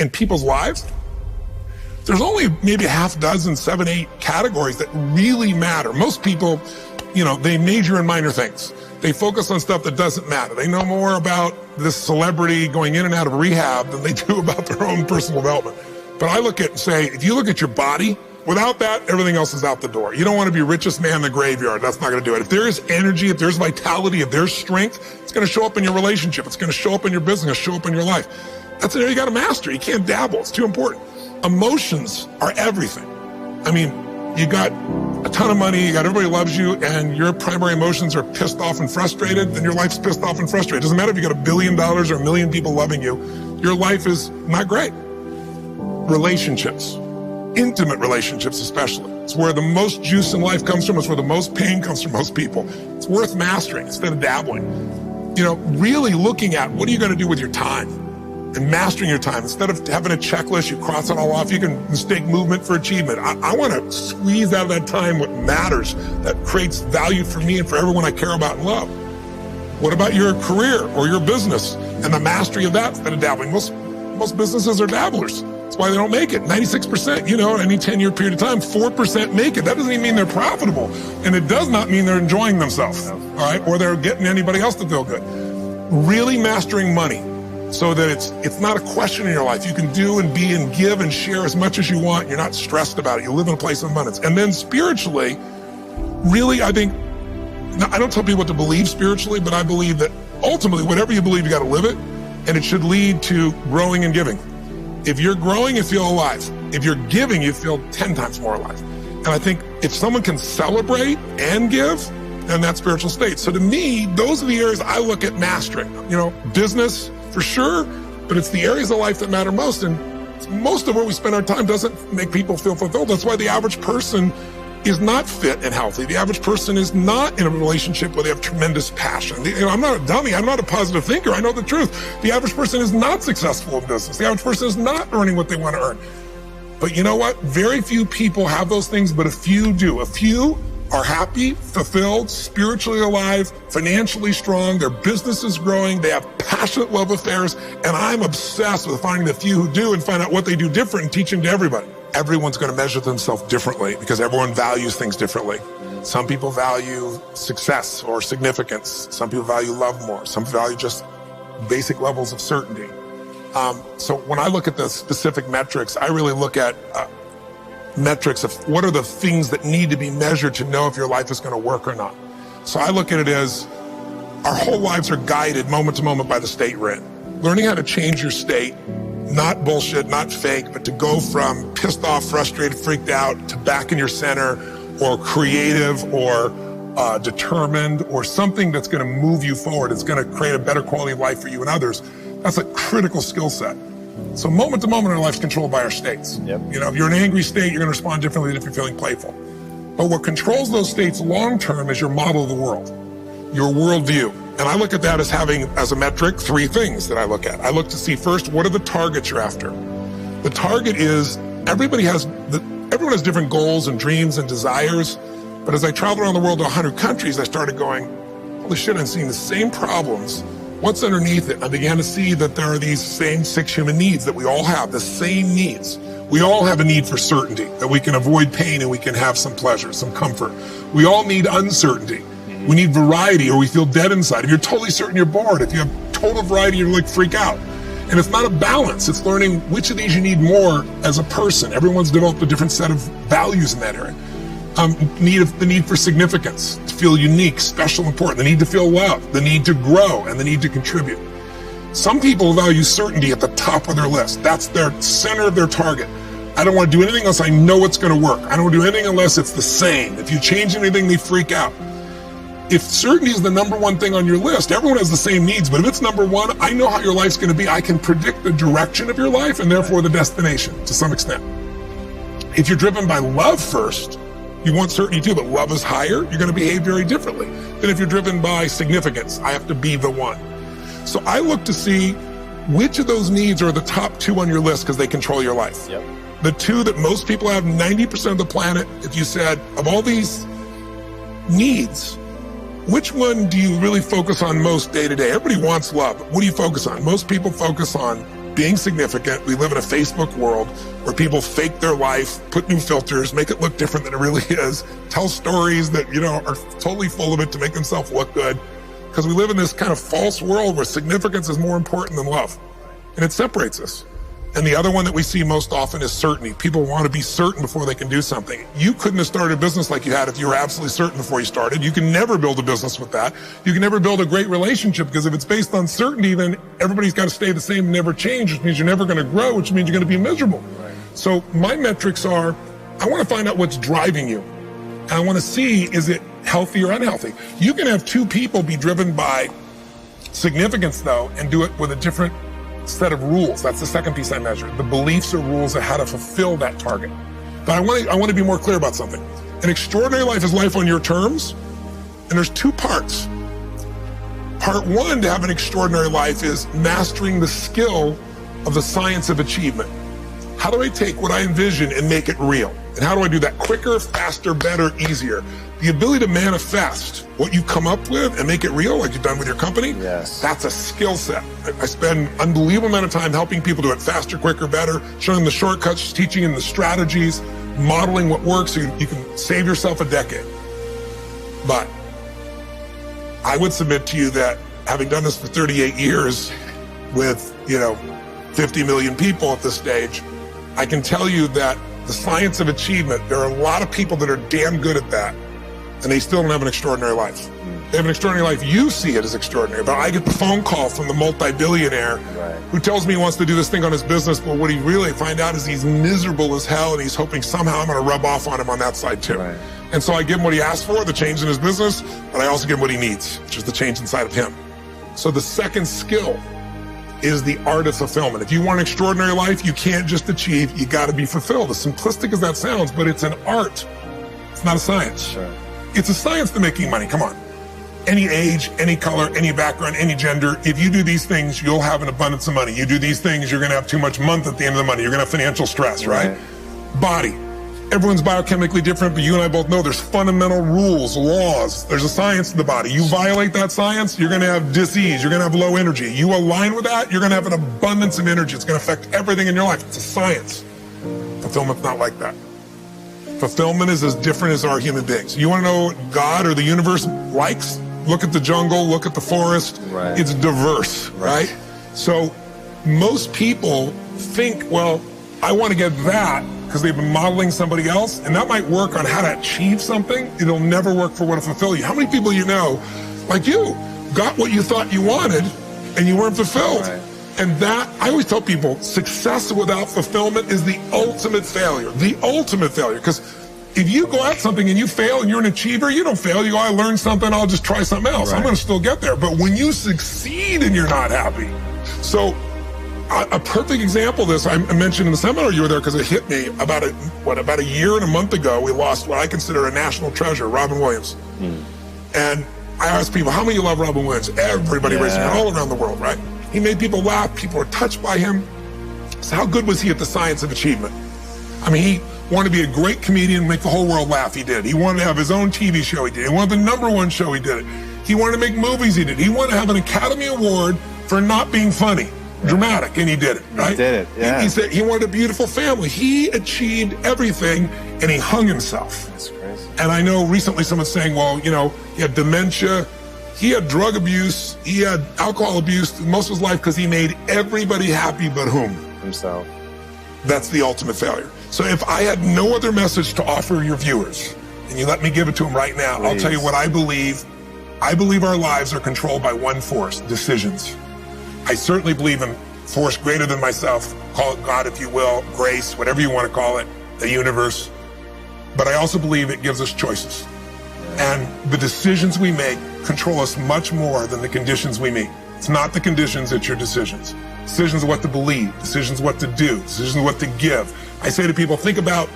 in people's lives, there's only maybe a half dozen, 7, 8 categories that really matter. Most people, they major in minor things. They focus on stuff that doesn't matter. They know more about this celebrity going in and out of rehab than they do about their own personal development. But I look at and say, if you look at your body, without that, everything else is out the door. You don't want to be richest man in the graveyard. That's not going to do it. If there is energy, if there's vitality, if there's strength, it's going to show up in your relationship. It's going to show up in your business, show up in your life. That's an area you got to master. You can't dabble. It's too important. Emotions are everything. I mean, you got a ton of money, you got everybody loves you, and your primary emotions are pissed off and frustrated, then your life's pissed off and frustrated. It doesn't matter if you got $1 billion or 1 million people loving you, your life is not great. Relationships, intimate relationships especially. It's where the most juice in life comes from. It's where the most pain comes from most people. It's worth mastering instead of dabbling. Really looking at what are you going to do with your time? And mastering your time. Instead of having a checklist, you cross it all off. You can mistake movement for achievement. I want to squeeze out of that time what matters, that creates value for me and for everyone I care about and love. What about your career or your business and the mastery of that instead of dabbling? Most businesses are dabblers. That's why they don't make it. 96%, any 10-year period of time, 4% make it. That doesn't even mean they're profitable. And it does not mean they're enjoying themselves, all right? Or they're getting anybody else to feel good. Really mastering money, so that it's not a question in your life. You can do and be and give and share as much as you want. You're not stressed about it. You live in a place of abundance. And then spiritually, really, I think, I don't tell people what to believe spiritually, but I believe that ultimately, whatever you believe, you got to live it. And it should lead to growing and giving. If you're growing, you feel alive. If you're giving, you feel 10 times more alive. And I think if someone can celebrate and give, then that's spiritual state. So to me, those are the areas I look at mastering. Business, for sure, but it's the areas of life that matter most. And most of where we spend our time doesn't make people feel fulfilled. That's why the average person is not fit and healthy. The average person is not in a relationship where they have tremendous passion. I'm not a dummy. I'm not a positive thinker. I know the truth. The average person is not successful in business. The average person is not earning what they want to earn. But you know what? Very few people have those things, but a few do. A few are happy, fulfilled, spiritually alive, financially strong, their business is growing, they have passionate love affairs, and I'm obsessed with finding the few who do and find out what they do different and teaching to everybody. Everyone's going to measure themselves differently because everyone values things differently. Some people value success or significance. Some people value love more. Some value just basic levels of certainty. So when I look at the specific metrics, I really look at metrics of what are the things that need to be measured to know if your life is going to work or not. So I look at it as our whole lives are guided moment to moment by the state you're in. Learning how to change your state, not bullshit, not fake, but to go from pissed off, frustrated, freaked out to back in your center or creative or determined or something that's going to move you forward. It's going to create a better quality of life for you and others. That's a critical skill set. So moment to moment, our life's controlled by our states. Yep. If you're in an angry state, you're going to respond differently than if you're feeling playful. But what controls those states long term is your model of the world, your worldview. And I look at that as having, as a metric, 3 things that I look at. I look to see first, what are the targets you're after? The target is, everyone has different goals and dreams and desires. But as I traveled around the world to 100 countries, I started going, holy shit, I'm seeing the same problems. What's underneath it? I began to see that there are these same 6 human needs that we all have, the same needs. We all have a need for certainty, that we can avoid pain and we can have some pleasure, some comfort. We all need uncertainty. We need variety or we feel dead inside. If you're totally certain, you're bored. If you have total variety, you're like freak out. And it's not a balance. It's learning which of these you need more as a person. Everyone's developed a different set of values in that area. The need for significance, to feel unique, special, important, the need to feel loved, the need to grow, and the need to contribute. Some people value certainty at the top of their list. That's their center of their target. I don't want to do anything unless I know it's going to work. I don't want to do anything unless it's the same. If you change anything, they freak out. If certainty is the number one thing on your list, everyone has the same needs, but if it's number one, I know how your life's going to be. I can predict the direction of your life and therefore the destination to some extent. If you're driven by love first, you want certainty too, but love is higher, you're going to behave very differently than if you're driven by significance. I have to be the one. So I look to see which of those needs are the top 2 on your list because they control your life. Yep. The 2 that most people have, 90% of the planet, if you said, of all these needs, which one do you really focus on most day to day? Everybody wants love. What do you focus on? Most people focus on being significant. We live in a Facebook world where people fake their life, put new filters, make it look different than it really is, tell stories that, are totally full of it to make themselves look good. Because we live in this kind of false world where significance is more important than love. And it separates us. And the other one that we see most often is certainty. People want to be certain before they can do something. You couldn't have started a business like you had if you were absolutely certain before you started. You can never build a business with that. You can never build a great relationship, because if it's based on certainty, then everybody's got to stay the same and never change, which means you're never going to grow, which means you're going to be miserable. Right. So my metrics are, I want to find out what's driving you. And I want to see, is it healthy or unhealthy? You can have two people be driven by significance, though, and do it with a different set of rules. That's the second piece I measure. The beliefs or rules of how to fulfill that target. But I want to be more clear about something. An extraordinary life is life on your terms, and there's two parts. Part one to have an extraordinary life is mastering the skill of the science of achievement. How do I take what I envision and make it real? And how do I do that quicker, faster, better, easier? The ability to manifest what you come up with and make it real, like you've done with your company, yes, that's a skill set. I spend an unbelievable amount of time helping people do it faster, quicker, better, showing them the shortcuts, teaching them the strategies, modeling what works so you can save yourself a decade. But I would submit to you that having done this for 38 years with, 50 million people at this stage, I can tell you that the science of achievement, there are a lot of people that are damn good at that, and they still don't have an extraordinary life. They have an extraordinary life. You see it as extraordinary, but I get the phone call from the multi-billionaire who tells me he wants to do this thing on his business, but what he really find out is he's miserable as hell, and he's hoping somehow I'm going to rub off on him on that side too. Right. And so I give him what he asked for, the change in his business, but I also give him what he needs, which is the change inside of him. So the second skill is the art of fulfillment. If you want an extraordinary life, you can't just achieve, you got to be fulfilled. As simplistic as that sounds, but it's an art. It's not a science. Sure. It's a science to making money, come on. Any age, any color, any background, any gender, if you do these things, you'll have an abundance of money. You do these things, you're going to have too much month at the end of the money. You're going to have financial stress, right? Body. Everyone's biochemically different, but you and I both know there's fundamental rules, laws. There's a science to the body. You violate that science, you're going to have disease. You're going to have low energy. You align with that, you're going to have an abundance of energy. It's going to affect everything in your life. It's a science. Fulfillment's not like that. Fulfillment is as different as our human beings. You want to know what God or the universe likes? Look at the jungle, look at the forest. Right. It's diverse, right? So most people think, well, I want to get that because they've been modeling somebody else, and that might work on how to achieve something. It'll never work for what to fulfill you. How many people you know, like you, got what you thought you wanted and you weren't fulfilled? Right. And that, I always tell people, success without fulfillment is the ultimate failure. The ultimate failure. Because if you go at something and you fail and you're an achiever, you don't fail. You go, I learned something, I'll just try something else. Right. I'm going to still get there. But when you succeed and you're not happy. So a perfect example of this, I mentioned in the seminar you were there because it hit me about a year and a month ago, we lost what I consider a national treasure, Robin Williams. And I asked people, how many of you love Robin Williams? Everybody raising it all around the world, right? He made people laugh. People were touched by him. So how good was he at the science of achievement? I mean, he wanted to be a great comedian and make the whole world laugh. He did. He wanted to have his own TV show. He did. He wanted the #1 show. He did it. He wanted to make movies. He did. He wanted to have an Academy Award for not being funny, dramatic, and he did it, right? He did it, yeah. He said he wanted a beautiful family. He achieved everything, and he hung himself. That's crazy. And I know recently someone's saying, well, he had dementia. He had drug abuse, he had alcohol abuse most of his life because he made everybody happy but whom? Himself. That's the ultimate failure. So if I had no other message to offer your viewers, and you let me give it to them right now, please. I'll tell you what I believe. I believe our lives are controlled by one force, decisions. I certainly believe in force greater than myself, call it God if you will, grace, whatever you want to call it, the universe. But I also believe it gives us choices. And the decisions we make control us much more than the conditions we meet. It's not the conditions, it's your decisions. Decisions of what to believe, decisions what to do, decisions what to give. I say to people, think about,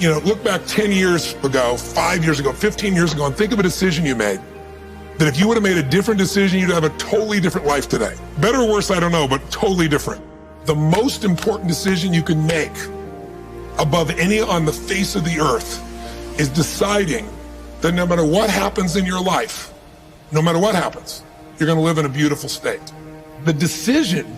look back 10 years ago, 5 years ago, 15 years ago, and think of a decision you made. That if you would have made a different decision, you'd have a totally different life today. Better or worse, I don't know, but totally different. The most important decision you can make above any on the face of the earth is deciding that no matter what happens in your life, no matter what happens, you're going to live in a beautiful state. The decision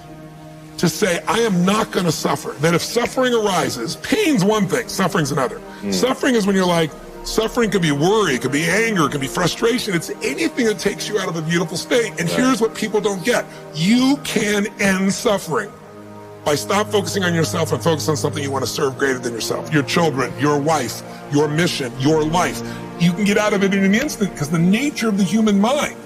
to say, I am not going to suffer. That if suffering arises, pain's one thing, suffering's another. Suffering is when you're like, suffering could be worry, it could be anger, it could be frustration. It's anything that takes you out of a beautiful state. And here's what people don't get. You can end suffering by stop focusing on yourself and focus on something you want to serve greater than yourself. Your children, your wife, your mission, your life. You can get out of it in an instant because the nature of the human mind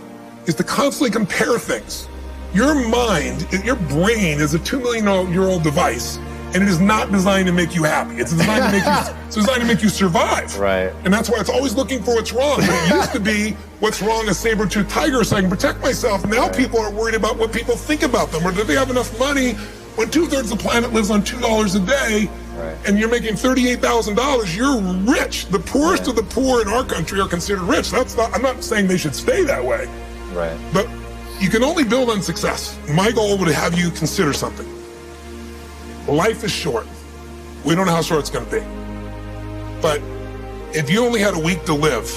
is to constantly compare things. Your mind, your brain is a 2 million year old device, and it is not designed to make you happy. It's designed to make you, it's designed to make you survive. Right. And that's why it's always looking for what's wrong. But it used to be what's wrong, a saber-toothed tiger, so I can protect myself. Now people are worried about what people think about them, or do they have enough money when 2/3 of the planet lives on $2 a day, and you're making $38,000, you're rich. The poorest of the poor in our country are considered rich. That's not, I'm not saying they should stay that way. Right. But you can only build on success. My goal would have you consider something. Life is short. We don't know how short it's going to be. But if you only had a week to live,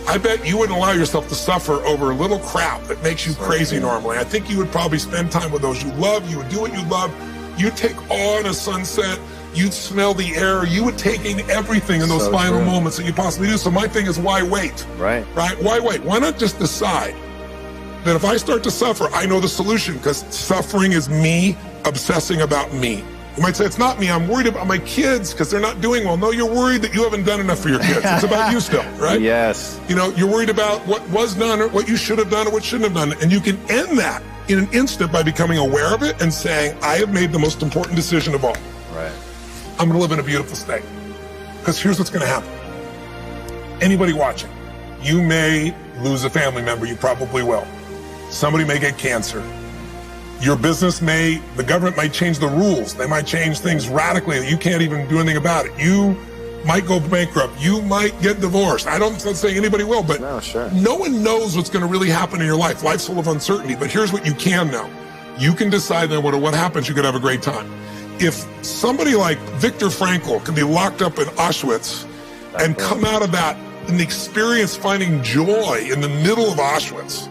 I bet you wouldn't allow yourself to suffer over a little crap that makes you crazy normally. I think you would probably spend time with those you love. You would do what you love. You'd take awe in a sunset. You'd smell the air. You would take in everything in those final moments that you possibly do. So my thing is, why wait? Right. Why wait? Why not just decide that if I start to suffer, I know the solution, because suffering is me obsessing about me. You might say, it's not me, I'm worried about my kids because they're not doing well. No, you're worried that you haven't done enough for your kids. It's about you still, right? Yes. You know, you're worried about what was done or what you should have done or what shouldn't have done. And you can end that in an instant by becoming aware of it and saying, I have made the most important decision of all. Right. I'm gonna live in a beautiful state. Because here's what's gonna happen. Anybody watching, you may lose a family member, you probably will. Somebody may get cancer. Your business the government might change the rules. They might change things radically that you can't even do anything about it. You might go bankrupt. You might get divorced. I'm not saying anybody will, but no one knows what's going to really happen in your life. Life's full of uncertainty, but here's what you can know. You can decide no matter what happens, you could have a great time. If somebody like Viktor Frankl can be locked up in Auschwitz and come out of that and experience finding joy in the middle of Auschwitz,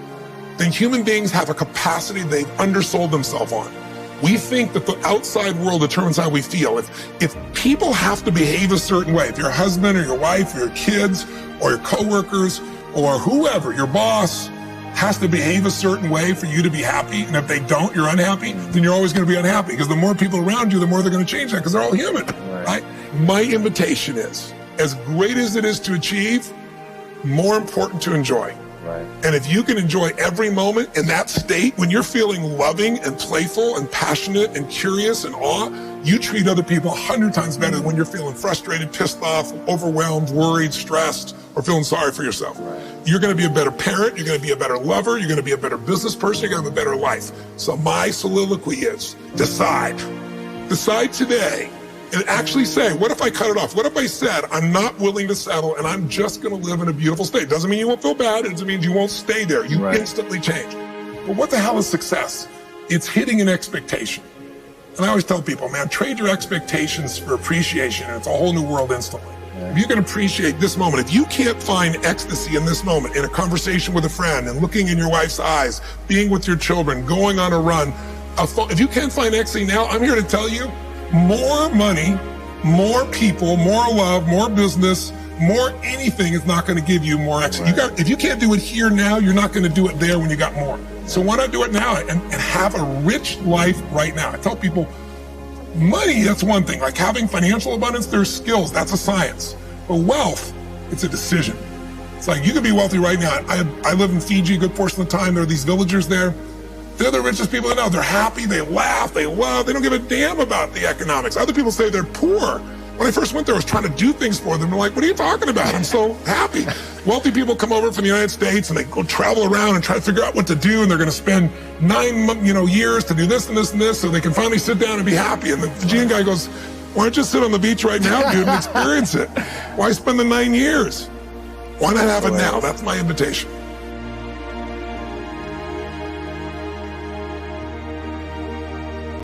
then human beings have a capacity they've undersold themselves on. We think that the outside world determines how we feel. If people have to behave a certain way, if your husband or your wife or your kids or your coworkers or whoever, your boss, has to behave a certain way for you to be happy, and if they don't, you're unhappy, then you're always going to be unhappy, because the more people around you, the more they're going to change that, because they're all human, right? My invitation is, as great as it is to achieve, more important to enjoy. Right. And if you can enjoy every moment in that state, when you're feeling loving and playful and passionate and curious and awe, you treat other people 100 times better than when you're feeling frustrated, pissed off, overwhelmed, worried, stressed, or feeling sorry for yourself. Right. You're going to be a better parent, you're going to be a better lover, you're going to be a better business person, you're going to have a better life. So my soliloquy is, decide. Decide today. And actually say, what if I cut it off? What if I said, I'm not willing to settle and I'm just going to live in a beautiful state? Doesn't mean you won't feel bad. It doesn't mean you won't stay there. You instantly change. But what the hell is success? It's hitting an expectation. And I always tell people, man, trade your expectations for appreciation, and it's a whole new world instantly. If you can appreciate this moment, if you can't find ecstasy in this moment, in a conversation with a friend and looking in your wife's eyes, being with your children, going on a run, if you can't find ecstasy now, I'm here to tell you, more money, more people, more love, more business, more anything is not going to give you more ecstasy. If you can't do it here now, you're not going to do it there when you got more. So why not do it now and have a rich life right now? I tell people, money, that's one thing. Like having financial abundance, there's skills. That's a science. But wealth, it's a decision. It's like you can be wealthy right now. I live in Fiji a good portion of the time. There are these villagers there. They're the richest people I know. They're happy, they laugh, they love, they don't give a damn about the economics. Other people say they're poor. When I first went there, I was trying to do things for them. They're like, what are you talking about? I'm so happy. Wealthy people come over from the United States and they go travel around and try to figure out what to do, and they're going to spend 9 years to do this and this and this so they can finally sit down and be happy. And the Fijian guy goes, why don't you sit on the beach right now, dude, and experience it? Why spend the 9 years? Why not have it now? That's my invitation.